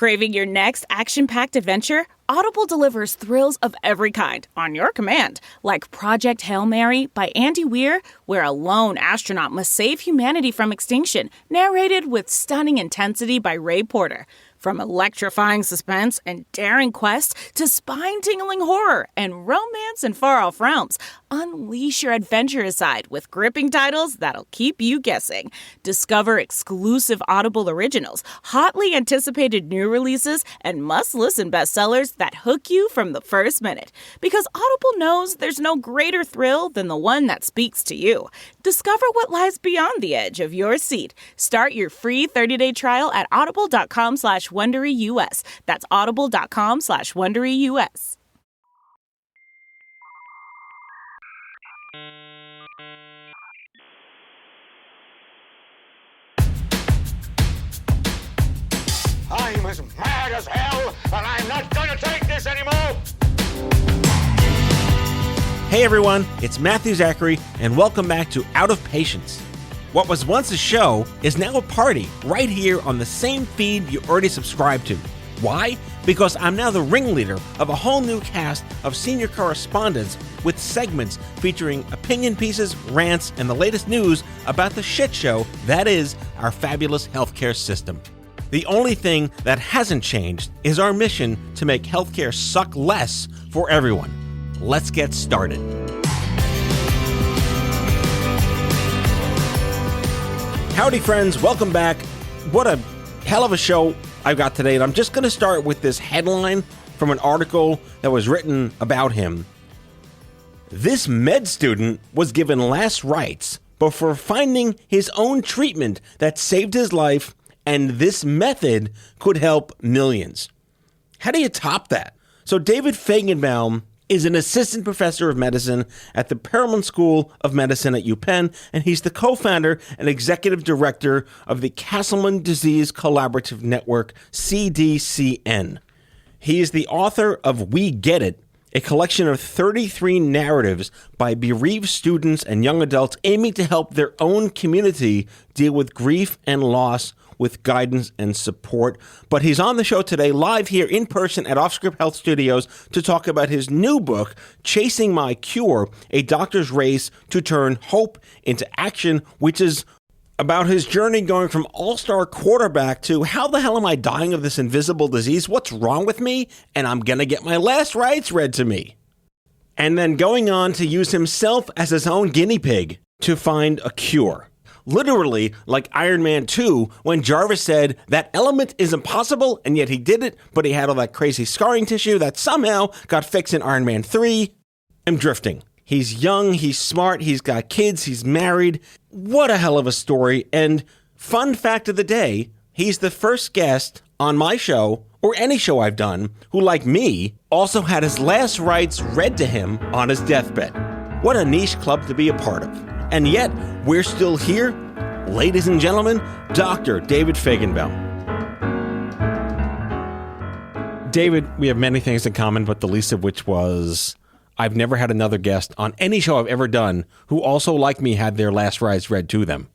Craving your next action-packed adventure? Audible delivers thrills of every kind on your command, like Project Hail Mary by Andy Weir, where a lone astronaut must save humanity from extinction, narrated with stunning intensity by Ray Porter. From electrifying suspense and daring quest to spine-tingling horror and romance in far-off realms, unleash your adventurous side with gripping titles that'll keep you guessing. Discover exclusive Audible originals, hotly anticipated new releases, and must-listen bestsellers that hook you from the first minute. Because Audible knows there's no greater thrill than the one that speaks to you. Discover what lies beyond the edge of your seat. Start your free 30-day trial at audible.com/WonderyUS. That's audible.com/WonderyUS. I'm as mad as hell, and I'm not gonna take this anymore! Hey everyone, it's Matthew Zachary, and welcome back to Out of Patience. What was once a show is now a party right here on the same feed you already subscribed to. Why? Because I'm now the ringleader of a whole new cast of senior correspondents with segments featuring opinion pieces, rants, and the latest news about the shit show that is our fabulous healthcare system. The only thing that hasn't changed is our mission to make healthcare suck less for everyone. Let's get started. Howdy friends, welcome back. What a hell of a show I've got today, and I'm just going to start with this headline from an article that was written about him. This med student was given last rites before finding his own treatment that saved his life, and this method could help millions. How do you top that? So David Fajgenbaum is an assistant professor of medicine at the Perelman School of Medicine at UPenn, and he's the co-founder and executive director of the Castleman Disease Collaborative Network, CDCN. He is the author of We Get It, a collection of 33 narratives by bereaved students and young adults aiming to help their own community deal with grief and loss with guidance and support. But he's on the show today, live here in person at Offscript Health Studios, to talk about his new book, Chasing My Cure, A Doctor's Race to Turn Hope into Action, which is about his journey going from all-star quarterback to how the hell am I dying of this invisible disease? What's wrong with me? And I'm going to get my last rites read to me. And then going on to use himself as his own guinea pig to find a cure. Literally like Iron Man 2, when Jarvis said that element is impossible, and yet he did it, but he had all that crazy scarring tissue that somehow got fixed in Iron Man 3. I'm drifting. He's young, he's smart, he's got kids, he's married. What a hell of a story. And fun fact of the day, he's the first guest on my show, or any show I've done, who, like me, also had his last rites read to him on his deathbed. What a niche club to be a part of. And yet, we're still here. Ladies and gentlemen, Dr. David Fajgenbaum. David, we have many things in common, but the least of which was I've never had another guest on any show I've ever done who also, like me, had their last rites read to them.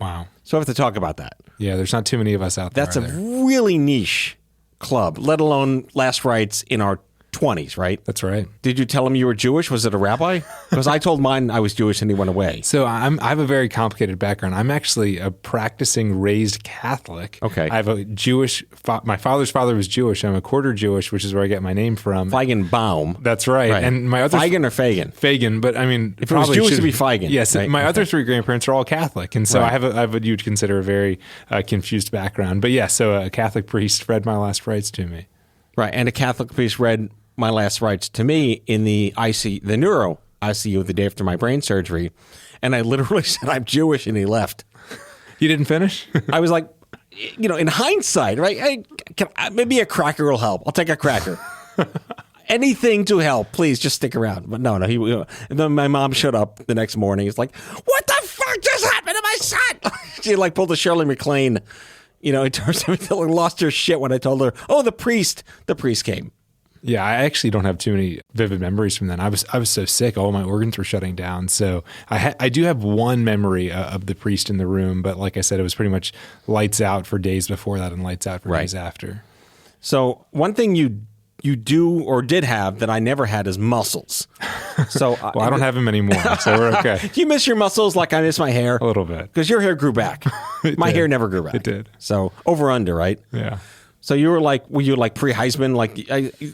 Wow. So I have to talk about that. Yeah, there's not too many of us out there. That's a really niche club, let alone last rites in our 20s, right? That's right. Did you tell him you were Jewish? Was it a rabbi? Because I told mine I was Jewish and he went away. So I have a very complicated background. I'm actually a practicing raised Catholic. Okay. I have a Jewish, my father's father was Jewish. I'm a quarter Jewish, which is where I get my name from. Feigenbaum. That's right. And my other Feigen or Fagan? Fagan, but I mean, if it was Jewish, it'd be Feigen. Yes, right? my other three grandparents are all Catholic, and so Right. I have what you'd consider a very confused background. But yeah, so a Catholic priest read my last rites to me. Right, and a Catholic priest read my last rites to me in the neuro ICU the day after my brain surgery, and I literally said I'm Jewish, and he left. You didn't finish? I was like, in hindsight, right? Maybe a cracker will help. I'll take a cracker. Anything to help, please just stick around. But no. And then my mom showed up the next morning. It's like, what the fuck just happened to my son? She pulled a Shirley MacLaine. In terms of lost her shit when I told her, oh, the priest came. Yeah, I actually don't have too many vivid memories from then. I was so sick, all my organs were shutting down. So I do have one memory of the priest in the room, but like I said, it was pretty much lights out for days before that and lights out for days after. So one thing you do or did have that I never had is muscles. So Well, I don't have them anymore, so we're okay. Do you miss your muscles like I miss my hair? A little bit. Because your hair grew back. My did. hair never grew back. It did. So over under, right? Yeah. So were you like pre-Heisman? Like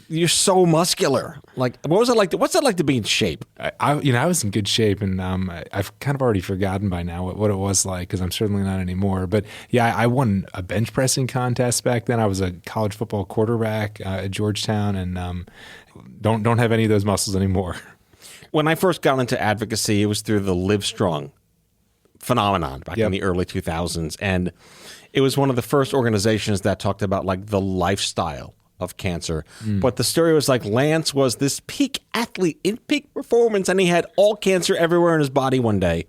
you're so muscular. Like what was it like? What's it like to be in shape? I was in good shape, and I've kind of already forgotten by now what it was like because I'm certainly not anymore. But yeah, I won a bench pressing contest back then. I was a college football quarterback at Georgetown, and don't have any of those muscles anymore. When I first got into advocacy, it was through the Live Strong phenomenon back in the early 2000s, and it was one of the first organizations that talked about like the lifestyle of cancer. But the story was like Lance was this peak athlete in peak performance, and he had all cancer everywhere in his body one day.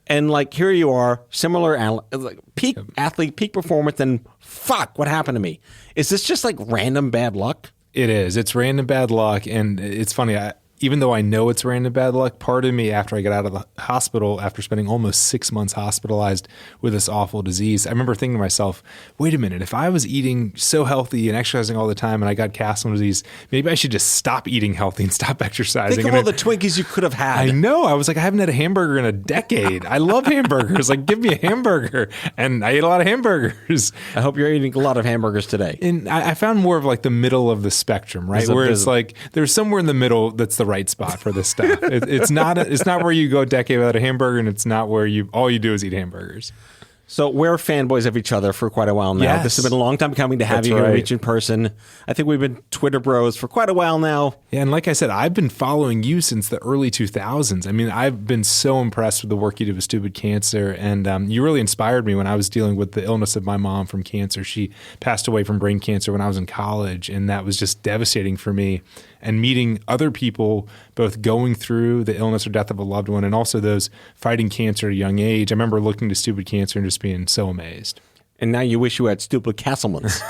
And like here you are, similar like peak athlete, peak performance, and fuck, what happened to me? Is this just like random bad luck? It is. It's random bad luck, and it's funny. Even though I know it's random bad luck, part of me after I got out of the hospital, after spending almost 6 months hospitalized with this awful disease, I remember thinking to myself, wait a minute, if I was eating so healthy and exercising all the time and I got Castleman disease, maybe I should just stop eating healthy and stop exercising. Think of all the Twinkies you could have had. I know. I was like, I haven't had a hamburger in a decade. I love hamburgers. Like, give me a hamburger. And I ate a lot of hamburgers. I hope you're eating a lot of hamburgers today. And I found more of like the middle of the spectrum, right? Where it's like there's somewhere in the middle that's the right spot for this stuff. It's not where you go a decade without a hamburger, and it's not where all you do is eat hamburgers. So we're fanboys of each other for quite a while now. Yes. This has been a long time coming to have That's you right. reach in person. I think we've been Twitter bros for quite a while now. Yeah, and like I said, I've been following you since the early 2000s. I mean, I've been so impressed with the work you did with Stupid Cancer, and you really inspired me when I was dealing with the illness of my mom from cancer. She passed away from brain cancer when I was in college, and that was just devastating for me. And meeting other people, both going through the illness or death of a loved one and also those fighting cancer at a young age. I remember looking to Stupid Cancer and just being so amazed. And now you wish you had Stupid Castlemans.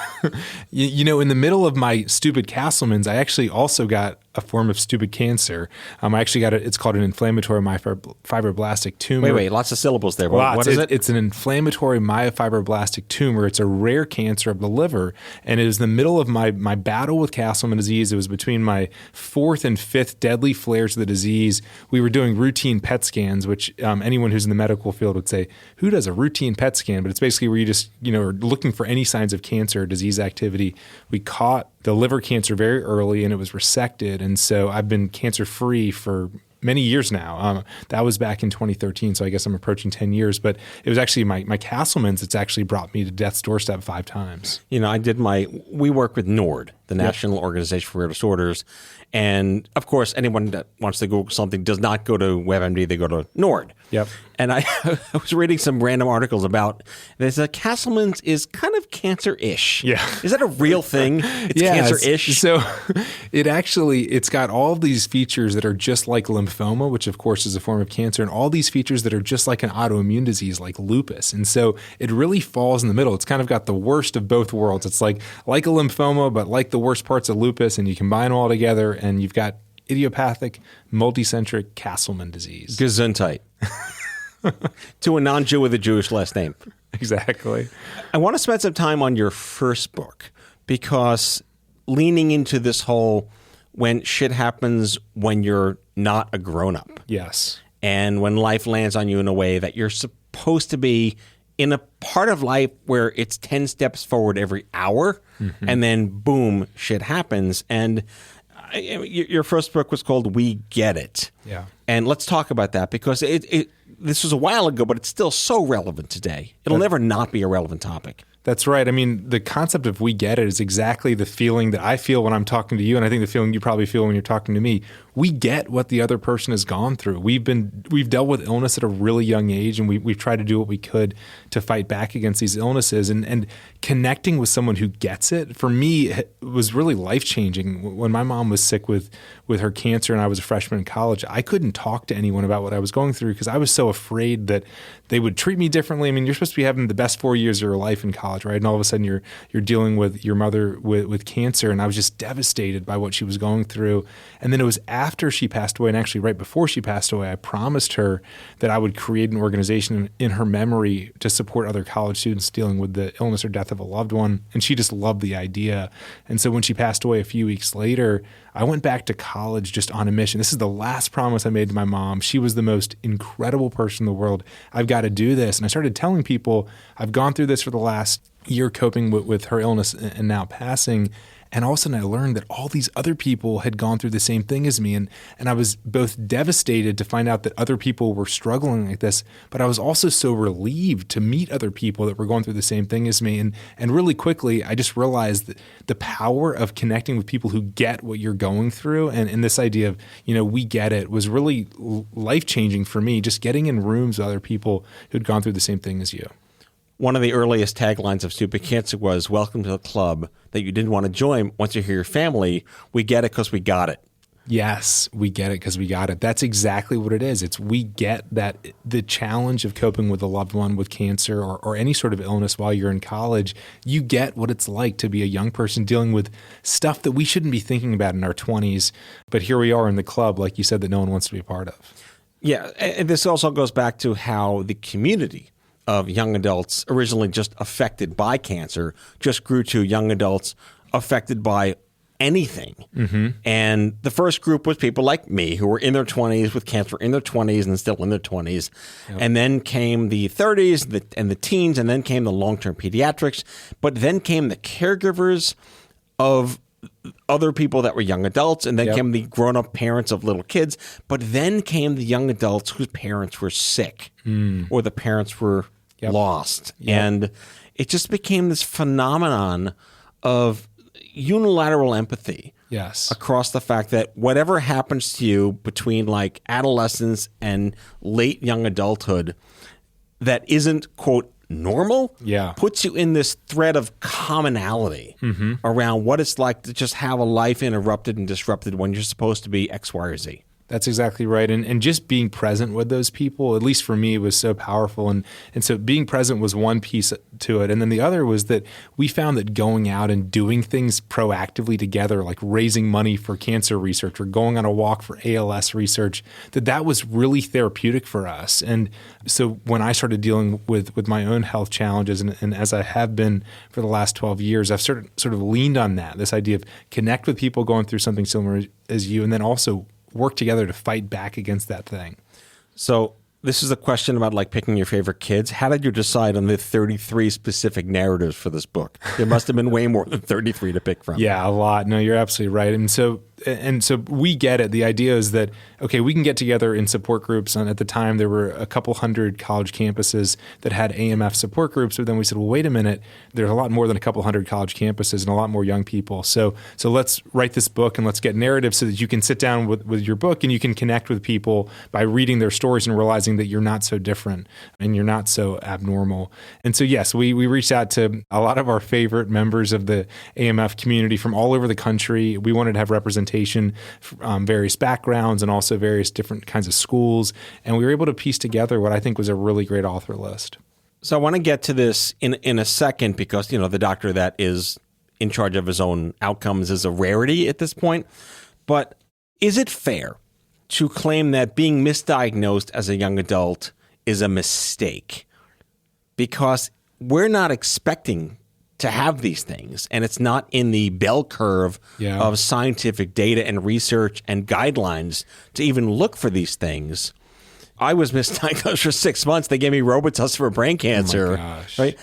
You know, in the middle of my Stupid Castlemans, I actually also got a form of stupid cancer. I actually got it's called an inflammatory myofibroblastic tumor. Wait, lots of syllables there. Lots. What is it? It's an inflammatory myofibroblastic tumor. It's a rare cancer of the liver, and it was the middle of my battle with Castleman disease. It was between my 4th and 5th deadly flares of the disease. We were doing routine PET scans, which anyone who's in the medical field would say, who does a routine PET scan? But it's basically where you just, are looking for any signs of cancer or disease activity. We caught the liver cancer very early, and it was resected. And so I've been cancer-free for many years now. That was back in 2013, so I guess I'm approaching 10 years. But it was actually my Castleman's that's actually brought me to death's doorstep 5 times. We work with NORD, the National Organization for Rare Disorders. And, of course, anyone that wants to Google something does not go to WebMD, they go to NORD. Yep. And I was reading some random articles about this. Castleman's is kind of cancer-ish. Yeah. Is that a real thing? It's cancer-ish? So it's got all these features that are just like lymphoma, which of course is a form of cancer, and all these features that are just like an autoimmune disease like lupus. And so it really falls in the middle. It's kind of got the worst of both worlds. It's like a lymphoma, but like the worst parts of lupus, and you combine them all together, and you've got idiopathic, multicentric Castleman disease. Gesundheit. To a non-Jew with a Jewish last name. Exactly. I want to spend some time on your first book, because leaning into this whole when shit happens when you're not a grown-up. Yes. And when life lands on you in a way that you're supposed to be in a part of life where it's 10 steps forward every hour, and then boom, shit happens. And your first book was called We Get It. Yeah. And let's talk about that, because this was a while ago, but it's still so relevant today. It'll never not be a relevant topic. That's right. I mean, the concept of we get it is exactly the feeling that I feel when I'm talking to you, and I think the feeling you probably feel when you're talking to me. We get what the other person has gone through. We've dealt with illness at a really young age, and we've tried to do what we could to fight back against these illnesses. And connecting with someone who gets it, for me, it was really life-changing. When my mom was sick with her cancer and I was a freshman in college, I couldn't talk to anyone about what I was going through because I was so afraid that they would treat me differently. I mean, you're supposed to be having the best 4 years of your life in college, right? And all of a sudden you're dealing with your mother with cancer, and I was just devastated by what she was going through. And then it was after she passed away, and actually right before she passed away, I promised her that I would create an organization in her memory to support other college students dealing with the illness or death of a loved one. And she just loved the idea. And so when she passed away a few weeks later, I went back to college just on a mission. This is the last promise I made to my mom. She was the most incredible person in the world. I've got to do this. And I started telling people, I've gone through this for the last year coping with her illness and now passing. And all of a sudden I learned that all these other people had gone through the same thing as me. And I was both devastated to find out that other people were struggling like this, but I was also so relieved to meet other people that were going through the same thing as me. And really quickly, I just realized that the power of connecting with people who get what you're going through and this idea of, we get it was really life-changing for me, just getting in rooms with other people who'd gone through the same thing as you. One of the earliest taglines of Stupid Cancer was, "Welcome to the club that you didn't want to join. Once you're here, your family, we get it because we got it." Yes, we get it because we got it. That's exactly what it is. It's we get that the challenge of coping with a loved one with cancer or any sort of illness while you're in college, you get what it's like to be a young person dealing with stuff that we shouldn't be thinking about in our 20s. But here we are in the club, like you said, that no one wants to be a part of. Yeah, and this also goes back to how the community of young adults originally just affected by cancer just grew to young adults affected by anything. Mm-hmm. And the first group was people like me who were in their 20s with cancer in their 20s and still in their 20s. Yep. And then came the 30s and the teens, and then came the long-term pediatrics. But then came the caregivers of other people that were young adults, and then came the grown-up parents of little kids. But then came the young adults whose parents were sick or the parents were lost. Yep. And it just became this phenomenon of unilateral empathy across the fact that whatever happens to you between like adolescence and late young adulthood that isn't, quote, normal puts you in this thread of commonality around what it's like to just have a life interrupted and disrupted when you're supposed to be X, Y, or Z. That's exactly right. And just being present with those people, at least for me, was so powerful. And so being present was one piece to it. And then the other was that we found that going out and doing things proactively together, like raising money for cancer research or going on a walk for ALS research, that was really therapeutic for us. And so when I started dealing with my own health challenges, and as I have been for the last 12 years, I've sort of leaned on that, this idea of connect with people going through something similar as you, and then also work together to fight back against that thing. So this is a question about like picking your favorite kids. How did you decide on the 33 specific narratives for this book? There must have been way more than 33 to pick from. Yeah, a lot. No, you're absolutely right. And so we get it. The idea is that, okay, we can get together in support groups. And at the time, there were a couple hundred college campuses that had AMF support groups. But then we said, well, wait a minute. There's a lot more than a couple hundred college campuses and a lot more young people. So let's write this book and let's get narratives so that you can sit down with your book and you can connect with people by reading their stories and realizing that you're not so different and you're not so abnormal. And so, yes, we reached out to a lot of our favorite members of the AMF community from all over the country. We wanted to have representation from various backgrounds and also various different kinds of schools. And we were able to piece together what I think was a really great author list. So I want to get to this in a second because, the doctor that is in charge of his own outcomes is a rarity at this point. But is it fair to claim that being misdiagnosed as a young adult is a mistake? Because we're not expecting to have these things, and it's not in the bell curve of scientific data and research and guidelines to even look for these things. I was misdiagnosed for 6 months. They gave me Robitussin for brain cancer. Oh my gosh. Right?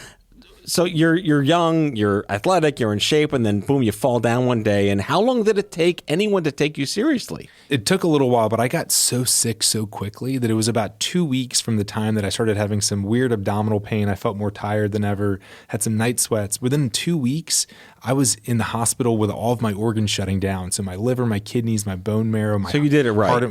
So you're young, you're athletic, you're in shape, and then boom, you fall down one day. And how long did it take anyone to take you seriously? It took a little while, but I got so sick so quickly that it was about 2 weeks from the time that I started having some weird abdominal pain. I felt more tired than ever, had some night sweats. Within 2 weeks, I was in the hospital with all of my organs shutting down. So my liver, my kidneys, my bone marrow. So you did it right.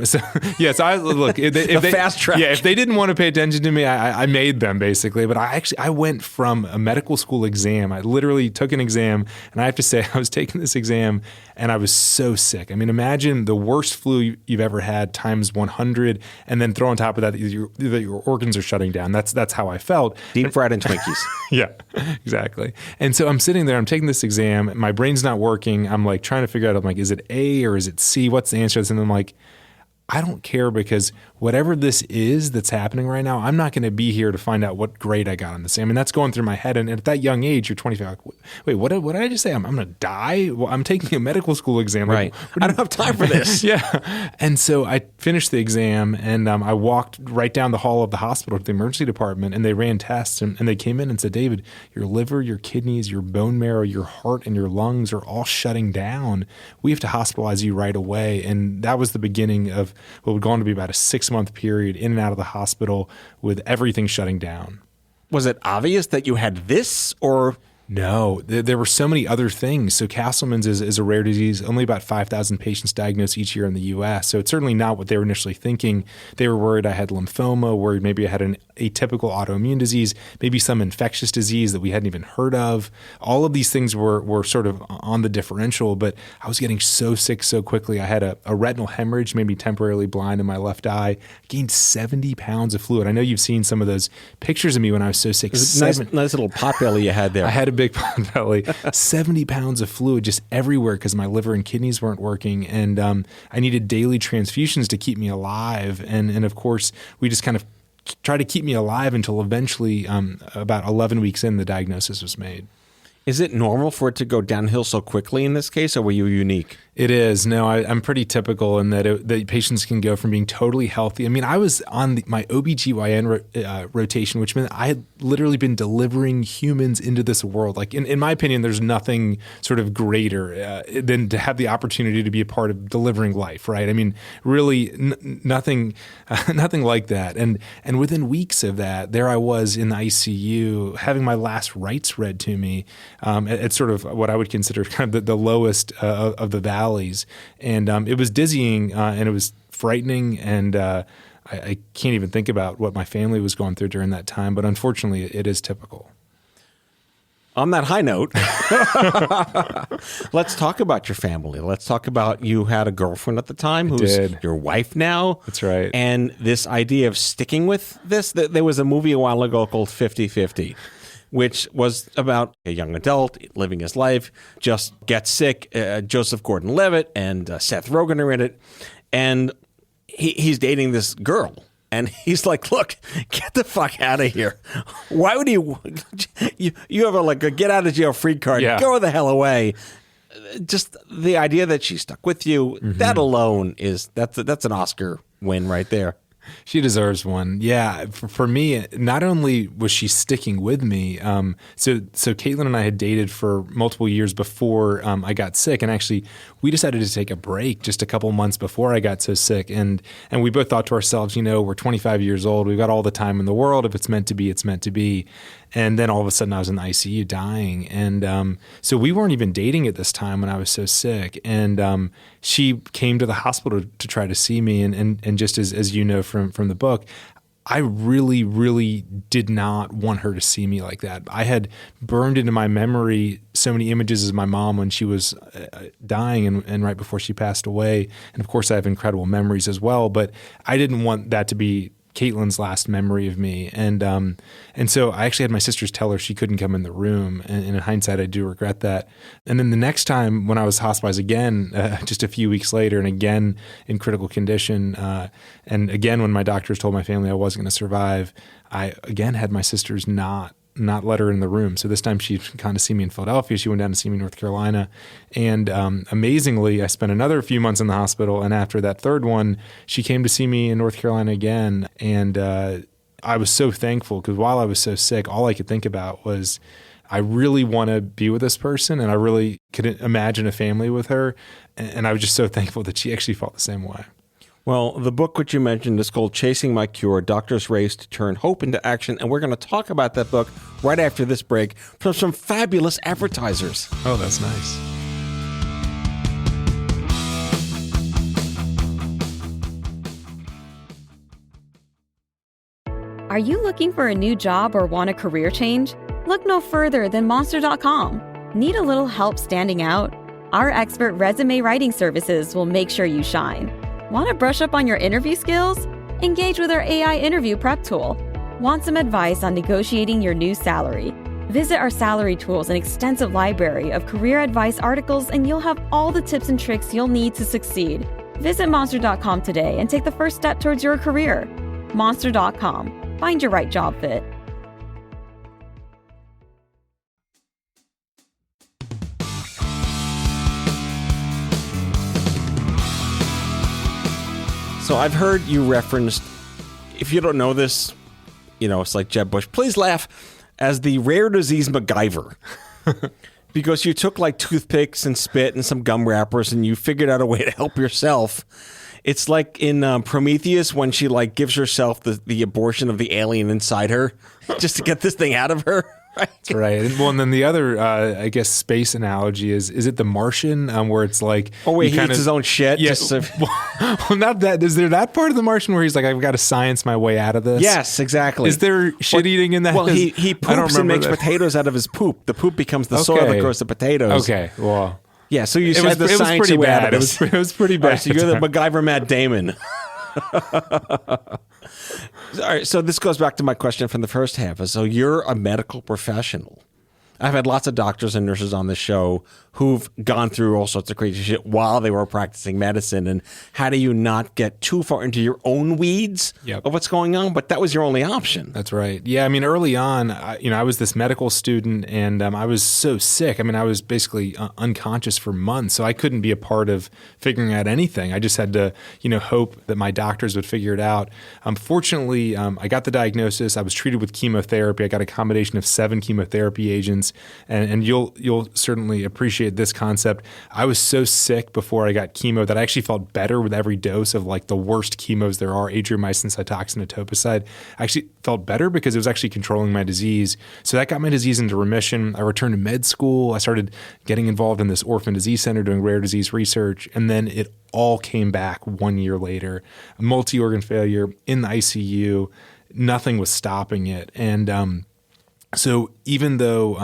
Yes, look. If they, fast track. Yeah, if they didn't want to pay attention to me, I made them basically. But I went from a medical school exam. I literally took an exam, and I have to say, I was taking this exam, and I was so sick. I mean, imagine the worst flu you've ever had times 100, and then throw on top of that your organs are shutting down. That's how I felt. Deep fried and Twinkies. Yeah, exactly. And so I'm sitting there, I'm taking this exam. exam. My brain's not working. I'm like trying to figure out, I'm like, is it A or is it C? What's the answer? And I'm like, I don't care, because whatever this is that's happening right now, I'm not going to be here to find out what grade I got on this. I mean, that's going through my head. And at that young age, you're 25. Like, wait, what did I just say? I'm going to die? Well, I'm taking a medical school exam. Right. I don't have time for this. Yeah. And so I finished the exam, and I walked right down the hall of the hospital to the emergency department, and they ran tests, and they came in and said, David, your liver, your kidneys, your bone marrow, your heart, and your lungs are all shutting down. We have to hospitalize you right away. And that was the beginning of what would go on to be about a 6-month period in and out of the hospital with everything shutting down. Was it obvious that you had this, or? No, there were so many other things. So Castleman's is a rare disease, only about 5,000 patients diagnosed each year in the U.S. So it's certainly not what they were initially thinking. They were worried I had lymphoma, worried maybe I had an atypical autoimmune disease, maybe some infectious disease that we hadn't even heard of. All of these things were sort of on the differential, but I was getting so sick so quickly. I had a retinal hemorrhage, made me temporarily blind in my left eye, gained 70 pounds of fluid. I know you've seen some of those pictures of me when I was so sick. Nice little pot belly you had there. I had a big pot belly, 70 pounds of fluid just everywhere because my liver and kidneys weren't working. And I needed daily transfusions to keep me alive. And of course, we just kind of tried to keep me alive until eventually about 11 weeks in, the diagnosis was made. Is it normal for it to go downhill so quickly in this case, or were you unique? It is. No, I'm pretty typical in that that patients can go from being totally healthy. I mean, I was on my OBGYN rotation, which meant I had literally been delivering humans into this world. Like, in my opinion, there's nothing sort of greater than to have the opportunity to be a part of delivering life, right? I mean, really nothing like that. And within weeks of that, there I was in the ICU having my last rites read to me at sort of what I would consider kind of the lowest of the valleys. And it was dizzying and it was frightening. And I can't even think about what my family was going through during that time. But unfortunately, it is typical. On that high note, let's talk about your family. Let's talk about, you had a girlfriend at the time who's your wife now. That's right. And this idea of sticking with this. There was a movie a while ago called 50-50. Which was about a young adult living his life, just gets sick. Joseph Gordon-Levitt and Seth Rogen are in it. And he's dating this girl. And he's like, look, get the fuck out of here. Why would you have a get out of jail free card. Yeah. Go the hell away. Just the idea that she stuck with you, that alone that's an Oscar win right there. She deserves one. Yeah. For me, not only was she sticking with me, so Caitlin and I had dated for multiple years before I got sick. And actually, we decided to take a break just a couple months before I got so sick. And we both thought to ourselves, we're 25 years old. We've got all the time in the world. If it's meant to be, it's meant to be. And then all of a sudden I was in the ICU dying. And so we weren't even dating at this time when I was so sick. And she came to the hospital to try to see me. And just as you know from the book, I really, really did not want her to see me like that. I had burned into my memory so many images of my mom when she was dying and right before she passed away. And of course, I have incredible memories as well. But I didn't want that to be Caitlin's last memory of me. And so I actually had my sisters tell her she couldn't come in the room. And in hindsight, I do regret that. And then the next time when I was hospitalized again, just a few weeks later, and again in critical condition, and again when my doctors told my family I wasn't going to survive, I again had my sisters not let her in the room. So this time she'd gone to see me in Philadelphia. She went down to see me in North Carolina. And amazingly, I spent another few months in the hospital. And after that third one, she came to see me in North Carolina again. And I was so thankful because while I was so sick, all I could think about was I really want to be with this person. And I really couldn't imagine a family with her. And I was just so thankful that she actually felt the same way. Well, the book which you mentioned is called Chasing My Cure, Doctor's Race to Turn Hope into Action. And we're going to talk about that book right after this break from some fabulous advertisers. Oh, that's nice. Are you looking for a new job or want a career change? Look no further than Monster.com. Need a little help standing out? Our expert resume writing services will make sure you shine. Want to brush up on your interview skills? Engage with our AI interview prep tool. Want some advice on negotiating your new salary? Visit our salary tools and extensive library of career advice articles, and you'll have all the tips and tricks you'll need to succeed. Visit Monster.com today and take the first step towards your career. Monster.com. Find your right job fit. So I've heard you referenced, if you don't know this, it's like Jeb Bush, please laugh, as the rare disease MacGyver. Because you took like toothpicks and spit and some gum wrappers and you figured out a way to help yourself. It's like in Prometheus when she like gives herself the abortion of the alien inside her just to get this thing out of her. That's right. Well, and then the other, I guess, space analogy is it The Martian, where it's like... Oh, wait, he eats his own shit? Yeah. Well, not that. Is there that part of The Martian where he's like, I've got to science my way out of this? Yes, exactly. Is there shit eating in that? Well, he poops and makes potatoes out of his poop. The poop becomes the soil that grows the potatoes. Okay, well... Yeah, so you said the it science was pretty way out bad. of this. It was pretty bad. Right, so you're the MacGyver Matt Damon. All right, so this goes back to my question from the first half. So you're a medical professional. I've had lots of doctors and nurses on the show who've gone through all sorts of crazy shit while they were practicing medicine. And how do you not get too far into your own weeds of what's going on? But that was your only option. That's right. Yeah, I mean, early on, I was this medical student, and I was so sick. I mean, I was basically unconscious for months, so I couldn't be a part of figuring out anything. I just had to, hope that my doctors would figure it out. Fortunately, I got the diagnosis. I was treated with chemotherapy. I got a combination of 7 chemotherapy agents, and you'll certainly appreciate this concept. I was so sick before I got chemo that I actually felt better with every dose of like the worst chemos there are, adriamycin, Cytoxan, etoposide. I actually felt better because it was actually controlling my disease. So that got my disease into remission. I returned to med school. I started getting involved in this orphan disease center doing rare disease research. And then it all came back 1 year later. Multi-organ failure in the ICU. Nothing was stopping it. And so even though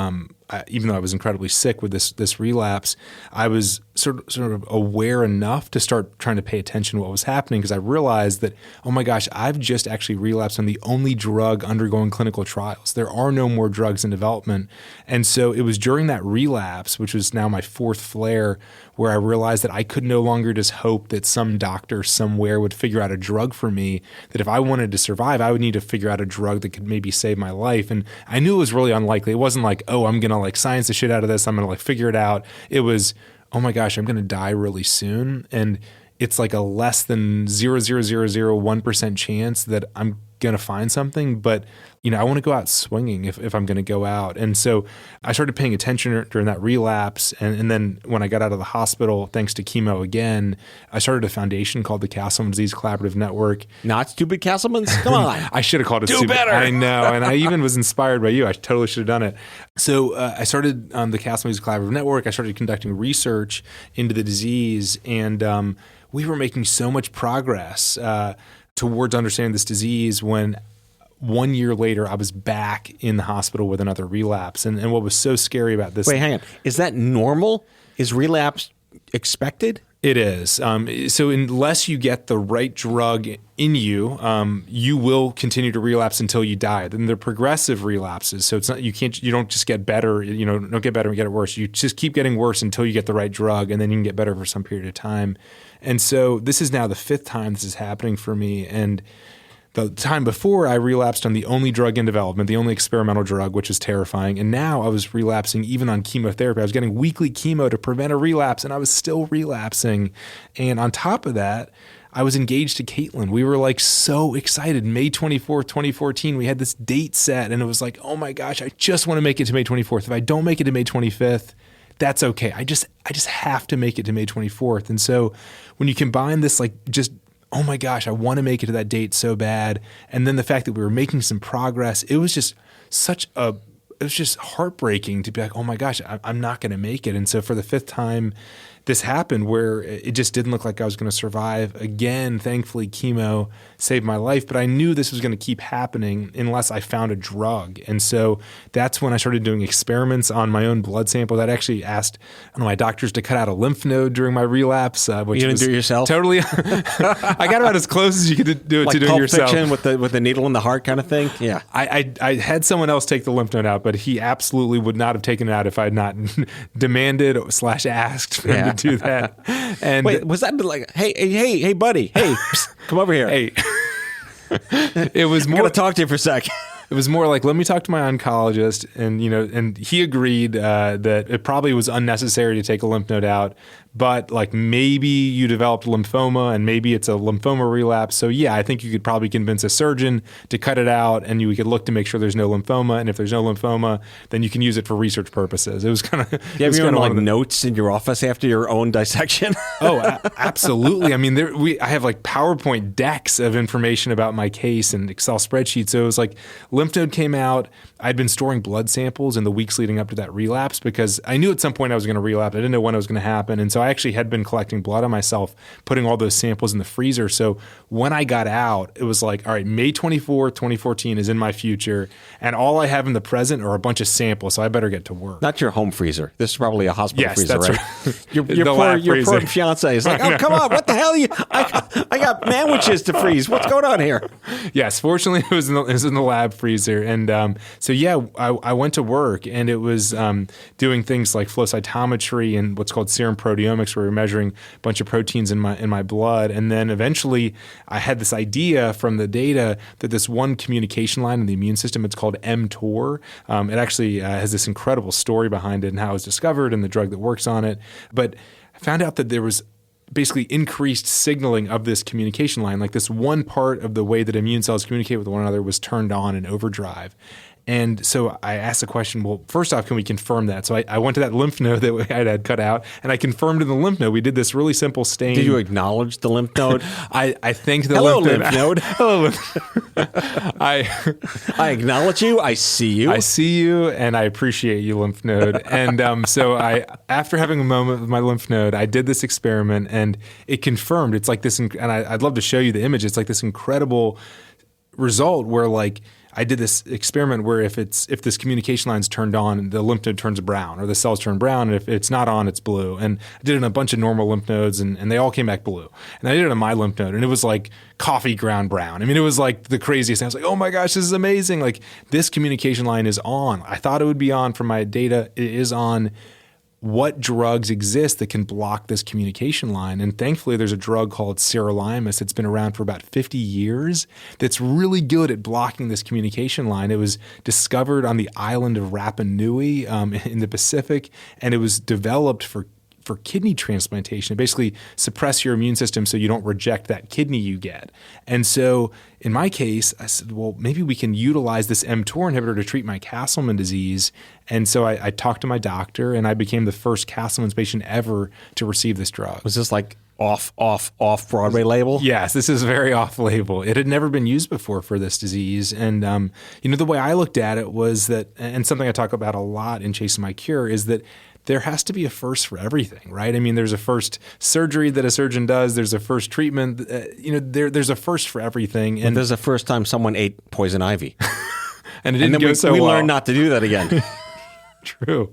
I was incredibly sick with this relapse, I was sort of aware enough to start trying to pay attention to what was happening, because I realized that, oh my gosh, I've just actually relapsed on the only drug undergoing clinical trials. There are no more drugs in development. And so it was during that relapse, which was now my 4th flare, where I realized that I could no longer just hope that some doctor somewhere would figure out a drug for me, that if I wanted to survive, I would need to figure out a drug that could maybe save my life. And I knew it was really unlikely. It wasn't like, oh, I'm going to like science the shit out of this. I'm going to like figure it out. It was, oh my gosh, I'm going to die really soon. And it's like a less than 0.0001% chance that I'm going to find something. But, I want to go out swinging if I'm going to go out. And so I started paying attention during that relapse. And then when I got out of the hospital, thanks to chemo again, I started a foundation called the Castleman Disease Collaborative Network. Not stupid Castlemans? Come on. I should have called it Do stupid. better. I know. And I even was inspired by you. I totally should have done it. So I started the Castleman Disease Collaborative Network. I started conducting research into the disease. And we were making so much progress towards understanding this disease when 1 year later, I was back in the hospital with another relapse. And what was so scary about this... Wait, hang on. Is that normal? Is relapse expected? It is. So unless you get the right drug in you, you will continue to relapse until you die. Then they're progressive relapses. So it's not, you don't just get better, don't get better and get it worse. You just keep getting worse until you get the right drug, and then you can get better for some period of time. And so this is now the 5th time this is happening for me. And the time before, I relapsed on the only drug in development, the only experimental drug, which is terrifying. And now I was relapsing even on chemotherapy. I was getting weekly chemo to prevent a relapse, and I was still relapsing. And on top of that, I was engaged to Caitlin. We were like so excited. May 24th, 2014, we had this date set, and it was like, oh my gosh, I just want to make it to May 24th. If I don't make it to May 25th, that's okay. I just have to make it to May 24th. And so when you combine this, like just, oh my gosh, I want to make it to that date so bad. And then the fact that we were making some progress, it was just heartbreaking to be like, oh my gosh, I'm not going to make it. And so for the 5th time, this happened where it just didn't look like I was going to survive. Again, thankfully, chemo saved my life, but I knew this was going to keep happening unless I found a drug. And so that's when I started doing experiments on my own blood sample that actually asked my doctors to cut out a lymph node during my relapse. Which you didn't do it yourself? Totally. I got about as close as you could do it like to doing Pulp yourself. Fiction with the needle in the heart kind of thing? Yeah. I had someone else take the lymph node out, but he absolutely would not have taken it out if I had not demanded / asked for him to do that. And Wait, was that like, hey, buddy, hey, psst, come over here. hey, it was I'm more. gonna talk to you for a sec. It was more like, let me talk to my oncologist, and he agreed that it probably was unnecessary to take a lymph node out, but like maybe you developed lymphoma and maybe it's a lymphoma relapse. So yeah, I think you could probably convince a surgeon to cut it out, and you could look to make sure there's no lymphoma. And if there's no lymphoma, then you can use it for research purposes. It was kind of. You have your own like notes in your office after your own dissection. Absolutely. I mean, I have like PowerPoint decks of information about my case and Excel spreadsheets. So it was like lymph node came out. I'd been storing blood samples in the weeks leading up to that relapse because I knew at some point I was going to relapse. I didn't know when it was going to happen. And so I actually had been collecting blood on myself, putting all those samples in the freezer. So when I got out, it was like, all right, May 24th, 2014 is in my future. And all I have in the present are a bunch of samples. So I better get to work. Not your home freezer. This is probably a hospital freezer, that's right? right. Your poor fiance is like, oh, come on. What the hell? I got sandwiches to freeze. What's going on here? Yes, fortunately, it was in the lab freezer. And so, yeah, I went to work, and it was doing things like flow cytometry and what's called serum proteomics, where we're measuring a bunch of proteins in my blood. And then eventually I had this idea from the data that this one communication line in the immune system, it's called mTOR. It actually has this incredible story behind it and how it was discovered and the drug that works on it. But I found out that there was basically increased signaling of this communication line, like this one part of the way that immune cells communicate with one another was turned on in overdrive. And so I asked the question, well, first off, can we confirm that? So I went to that lymph node that I had cut out, and I confirmed in the lymph node. We did this really simple stain. Did you acknowledge the lymph node? I thanked the Hello, lymph node. Hello, lymph node. I acknowledge you. I see you. I see you, and I appreciate you, lymph node. And so after having a moment with my lymph node, I did this experiment, and it confirmed. It's like this, and I'd love to show you the image. It's like this incredible result where like I did this experiment where if this communication line's turned on, the lymph node turns brown, or the cells turn brown, and if it's not on, it's blue. And I did it in a bunch of normal lymph nodes, and they all came back blue. And I did it on my lymph node, and it was like coffee ground brown. I mean, it was like the craziest thing. I was like, oh my gosh, this is amazing. Like, this communication line is on. I thought it would be on from my data. It is on. What drugs exist that can block this communication line? And thankfully, there's a drug called sirolimus that's been around for about 50 years that's really good at blocking this communication line. It was discovered on the island of Rapa Nui in the Pacific, and it was developed for kidney transplantation. It basically suppress your immune system so you don't reject that kidney you get. And so in my case, I said, well, maybe we can utilize this mTOR inhibitor to treat my Castleman disease. And so I talked to my doctor, and I became the first Castleman's patient ever to receive this drug. Was this like off Broadway label? Yes, this is very off label. It had never been used before for this disease. And, the way I looked at it was that, and something I talk about a lot in Chasing My Cure, is that there has to be a first for everything, right? I mean, there's a first surgery that a surgeon does. There's a first treatment. There's a first for everything. And there's a first time someone ate poison ivy. And it didn't go so well. We learned not to do that again. True.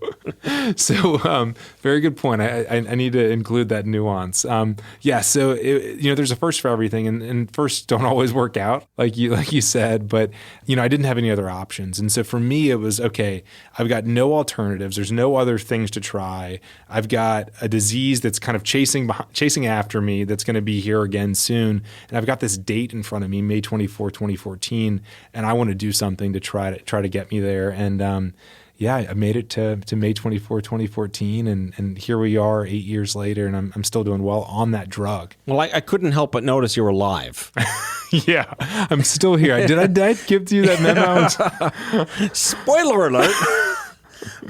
So, very good point. I need to include that nuance. So there's a first for everything, and firsts don't always work out, like you said. But I didn't have any other options, and so for me, it was okay. I've got no alternatives. There's no other things to try. I've got a disease that's kind of chasing after me. That's going to be here again soon, and I've got this date in front of me, May 24, 2014, and I want to do something to try to get me there. And I made it to May 24, 2014, and here we are 8 years later, and I'm still doing well on that drug. Well, I couldn't help but notice you were alive. Yeah, I'm still here. Did I give you that memo? Spoiler alert.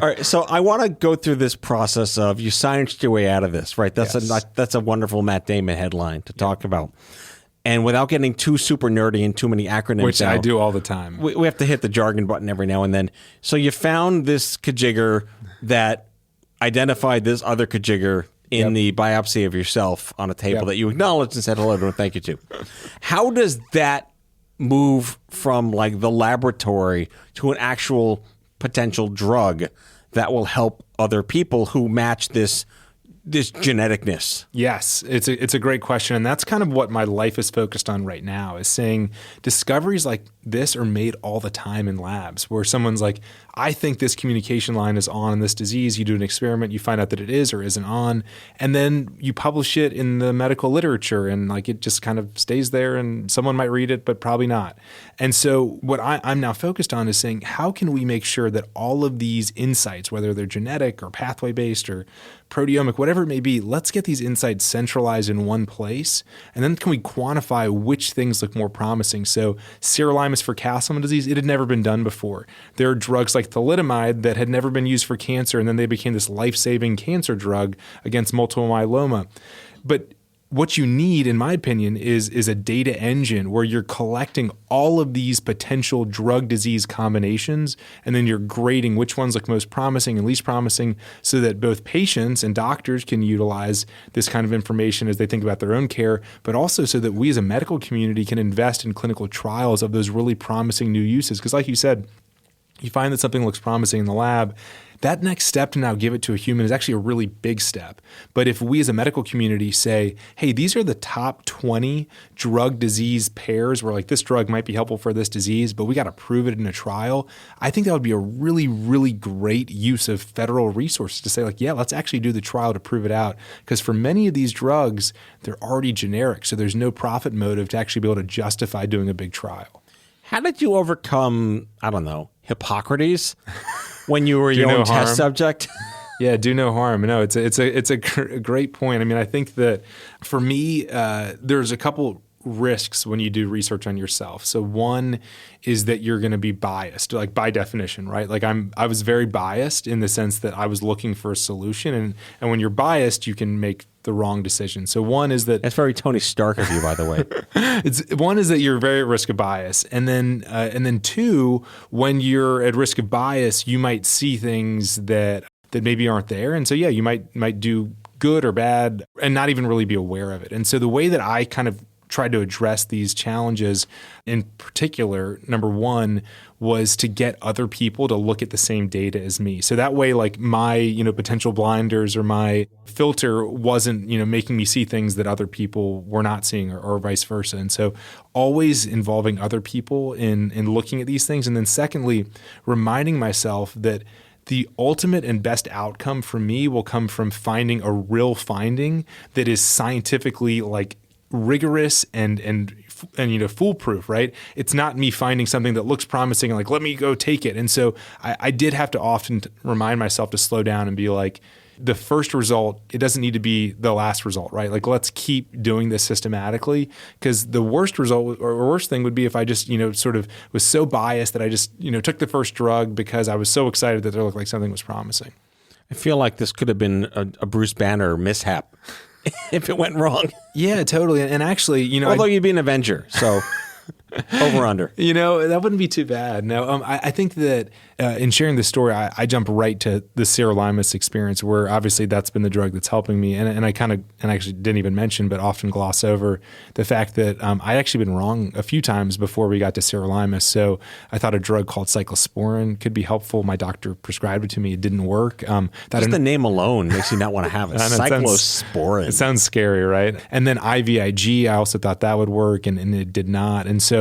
All right, so I want to go through this process of you scienced your way out of this, right? That's a wonderful Matt Damon headline to talk about. And without getting too super nerdy and too many acronyms, which I do all the time, we have to hit the jargon button every now and then. So you found this kajigger that identified this other kajigger in the biopsy of yourself on a table that you acknowledged and said hello to and thank you to. How does that move from like the laboratory to an actual potential drug that will help other people who match this this geneticness? Yes, it's a great question. And that's kind of what my life is focused on right now, is saying discoveries like this are made all the time in labs where someone's like, I think this communication line is on in this disease. You do an experiment, you find out that it is or isn't on, and then you publish it in the medical literature, and like it just kind of stays there and someone might read it, but probably not. And so what I'm now focused on is saying, how can we make sure that all of these insights, whether they're genetic or pathway-based or proteomic, whatever it may be, let's get these insights centralized in one place. And then can we quantify which things look more promising? So sirolimus for Castleman disease, it had never been done before. There are drugs like thalidomide that had never been used for cancer, and then they became this life-saving cancer drug against multiple myeloma. But what you need, in my opinion, is a data engine where you're collecting all of these potential drug disease combinations, and then you're grading which ones look most promising and least promising, so that both patients and doctors can utilize this kind of information as they think about their own care, but also so that we as a medical community can invest in clinical trials of those really promising new uses. Because like you said, you find that something looks promising in the lab, that next step to now give it to a human is actually a really big step. But if we as a medical community say, hey, these are the top 20 drug disease pairs where like this drug might be helpful for this disease, but we got to prove it in a trial, I think that would be a really, really great use of federal resources to say like, yeah, let's actually do the trial to prove it out. Because for many of these drugs, they're already generic. So there's no profit motive to actually be able to justify doing a big trial. How did you overcome, I don't know, Hippocrates when you were your own test subject? Yeah, do no harm. No, it's a great point. I mean, I think that for me, there's a couple risks when you do research on yourself. So one is that you're going to be biased, like by definition, right? Like I was very biased in the sense that I was looking for a solution, and when you're biased, you can make the wrong decision. So one is that that's very Tony Stark of you, by the way. One is that you're very at risk of bias, and then two, when you're at risk of bias, you might see things that maybe aren't there, and so yeah, you might do good or bad and not even really be aware of it. And so the way that I kind of tried to address these challenges in particular, number one, was to get other people to look at the same data as me. So that way, like my, potential blinders or my filter wasn't, making me see things that other people were not seeing or vice versa. And so always involving other people in looking at these things. And then secondly, reminding myself that the ultimate and best outcome for me will come from finding a real finding that is scientifically like rigorous and foolproof, right? It's not me finding something that looks promising and like, let me go take it. And so I did have to often remind myself to slow down and be like, the first result, it doesn't need to be the last result, right? Like, let's keep doing this systematically, because the worst result or worst thing would be if I just, sort of was so biased that I just, took the first drug because I was so excited that it looked like something was promising. I feel like this could have been a Bruce Banner mishap if it went wrong. Yeah, totally. And actually, although you'd be an Avenger, so over under. That wouldn't be too bad. No, I think that in sharing this story, I jump right to the sirolimus experience, where obviously that's been the drug that's helping me. And I actually didn't even mention, but often gloss over the fact that I'd actually been wrong a few times before we got to sirolimus. So I thought a drug called cyclosporin could be helpful. My doctor prescribed it to me. It didn't work. Just the name alone makes you not want to have it. Cyclosporin. It sounds scary, right? And then IVIG, I also thought that would work, and it did not. And so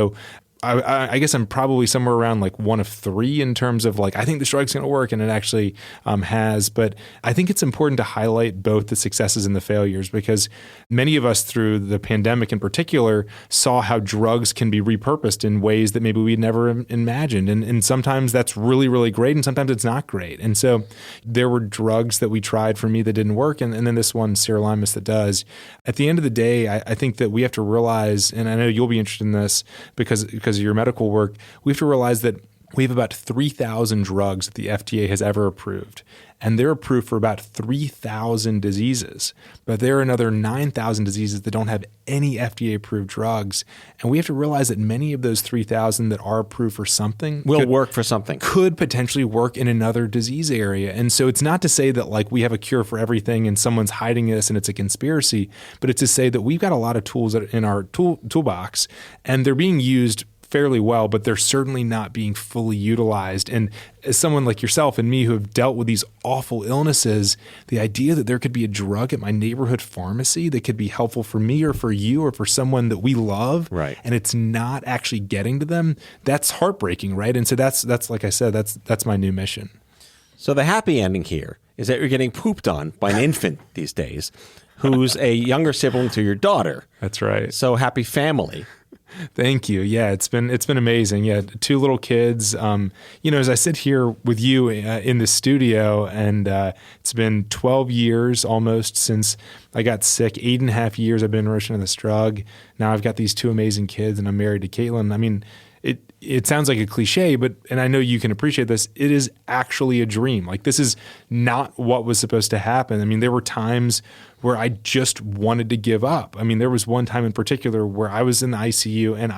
I guess I'm probably somewhere around like one of three in terms of like, I think this drug's going to work, and it actually has. But I think it's important to highlight both the successes and the failures, because many of us through the pandemic in particular saw how drugs can be repurposed in ways that maybe we'd never imagined. And sometimes that's really, really great, and sometimes it's not great. And so there were drugs that we tried for me that didn't work, and then this one, sirolimus, that does. At the end of the day, I think that we have to realize, and I know you'll be interested in this because of your medical work, we have to realize that we have about 3,000 drugs that the FDA has ever approved, and they're approved for about 3,000 diseases. But there are another 9,000 diseases that don't have any FDA-approved drugs, and we have to realize that many of those 3,000 that are approved for something will work for something, could potentially work in another disease area. And so it's not to say that like we have a cure for everything and someone's hiding this and it's a conspiracy, but it's to say that we've got a lot of tools in our toolbox, and they're being used fairly well, but they're certainly not being fully utilized. And as someone like yourself and me who have dealt with these awful illnesses, the idea that there could be a drug at my neighborhood pharmacy that could be helpful for me or for you or for someone that we love, right, and it's not actually getting to them, that's heartbreaking, right? And so that's like I said, that's my new mission. So the happy ending here is that you're getting pooped on by an infant these days who's a younger sibling to your daughter. That's right. So happy family. Thank you. Yeah, it's been amazing. Yeah, 2 little kids. As I sit here with you in the studio, and it's been 12 years almost since I got sick. 8.5 years I've been nursing this drug. Now I've got these 2 amazing kids, and I'm married to Caitlin. I mean, it sounds like a cliche, and I know you can appreciate this, it is actually a dream. Like, this is not what was supposed to happen. I mean, there were times where I just wanted to give up. I mean, there was one time in particular where I was in the ICU and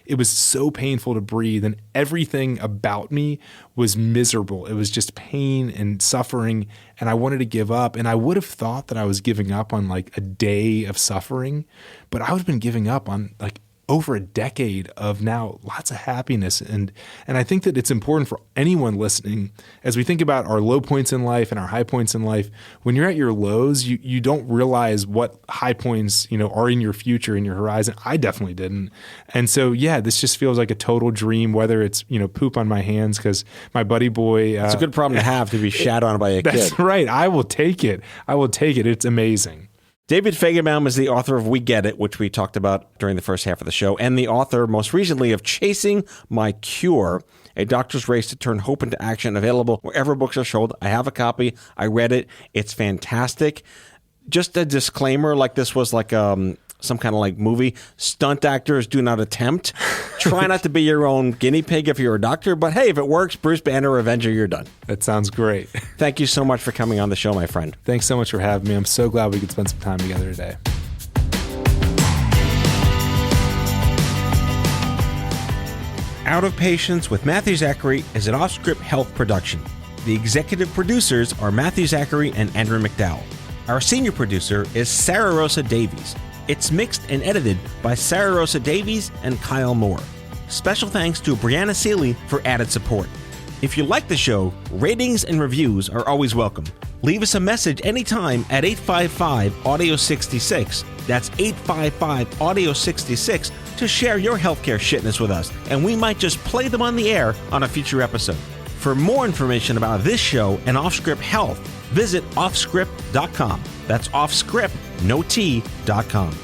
it was so painful to breathe, and everything about me was miserable. It was just pain and suffering, and I wanted to give up. And I would have thought that I was giving up on like a day of suffering, but I would have been giving up on like over a decade of now lots of happiness. And I think that it's important for anyone listening, as we think about our low points in life and our high points in life, when you're at your lows, you don't realize what high points, are in your future, in your horizon. I definitely didn't. And so, yeah, this just feels like a total dream, whether it's, poop on my hands because my buddy boy. It's a good problem to have, to be shat on by a kid. That's right. I will take it. It's amazing. David Fajgenbaum is the author of We Get It, which we talked about during the first half of the show, and the author, most recently, of Chasing My Cure, A Doctor's Race to Turn Hope into Action, available wherever books are sold. I have a copy. I read it. It's fantastic. Just a disclaimer, like this was like some kind of like movie. Stunt actors do not attempt. Try not to be your own guinea pig if you're a doctor, but hey, if it works, Bruce Banner, Avenger, you're done. That sounds great. Thank you so much for coming on the show, my friend. Thanks so much for having me. I'm so glad we could spend some time together today. Out of Patience with Matthew Zachary is an Off-Script Health production. The executive producers are Matthew Zachary and Andrew McDowell. Our senior producer is Sarah Rosa Davies. It's mixed and edited by Sarah Rosa Davies and Kyle Moore. Special thanks to Brianna Seeley for added support. If you like the show, ratings and reviews are always welcome. Leave us a message anytime at 855-AUDIO-66. That's 855-AUDIO-66 to share your healthcare shitness with us, and we might just play them on the air on a future episode. For more information about this show and Off-Script Health, visit offscript.com. That's offscript, no T.com.